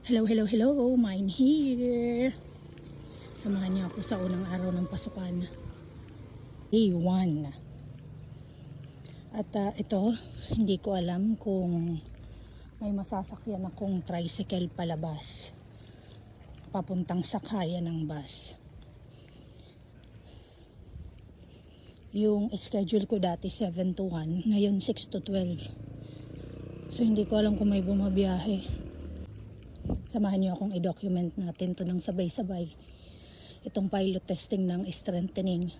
Hello, hello, hello. Mine here. Samahan niyo ako sa unang araw ng pasukan. Day 1. At ito, hindi ko alam kung may masasakyan akong tricycle palabas. Papuntang sakayan ng bus. Yung schedule ko dati 7 to 1, ngayon 6 to 12. So hindi ko alam kung may bumabiyahe. Samahan niyo akong i-document natin to ng sabay-sabay. Itong pilot testing ng strengthening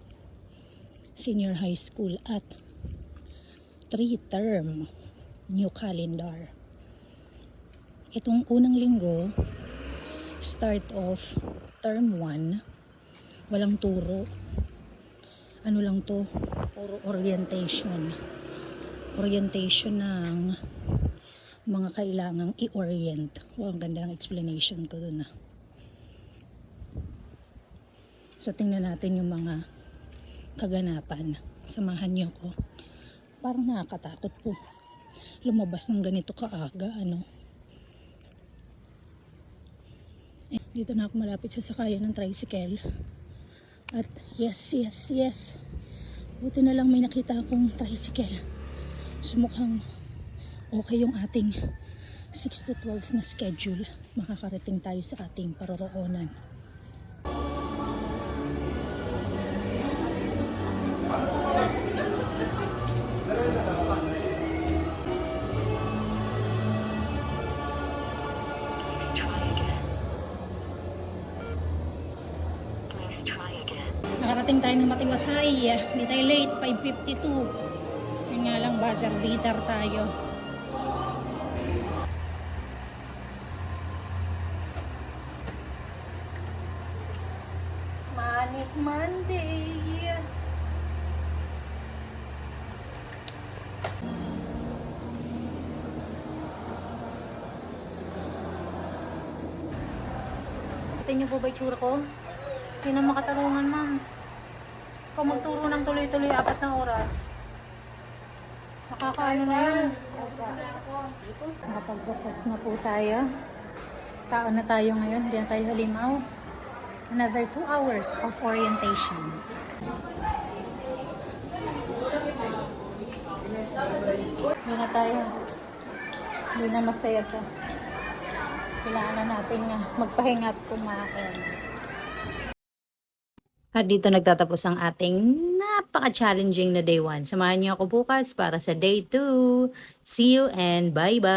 senior high school at 3-term new calendar. Itong unang linggo, start of term 1, walang turo. Ano lang to? Puro orientation. Orientation ng mga kailangang i-orient. Wow, ang ganda ng explanation ko dun . So tingnan natin yung mga kaganapan. Samahan niyo ko. Parang nakakatakot po lumabas ng ganito kaaga, Dito na ako malapit sa sakayan ng tricycle. At yes. Buti na lang may nakita akong tricycle. Sumukhang okay yung ating 6 to 12 na schedule. Makakarating tayo sa ating paroroonan. Nakarating tayo ng Matiwasay. Hindi tayo late, 5:52. Yun nga lang, buzzer beater tayo. Manic Monday. Ito niyo po ba itsura ko? Hindi na makatarungan, ma'am. Kung magturo ng tuloy-tuloy 4 na oras, nakakaano na yun. Nakapag-process na po tayo. Tao na tayo ngayon, hindi na tayo halimaw. Another 2 hours of orientation. Hindi na tayo. Hindi na masaya to. Kailangan na natin magpahinga at kumain. At dito nagtatapos ang ating napaka-challenging na day 1. Samahan niyo ako bukas para sa day 2. See you and bye-bye!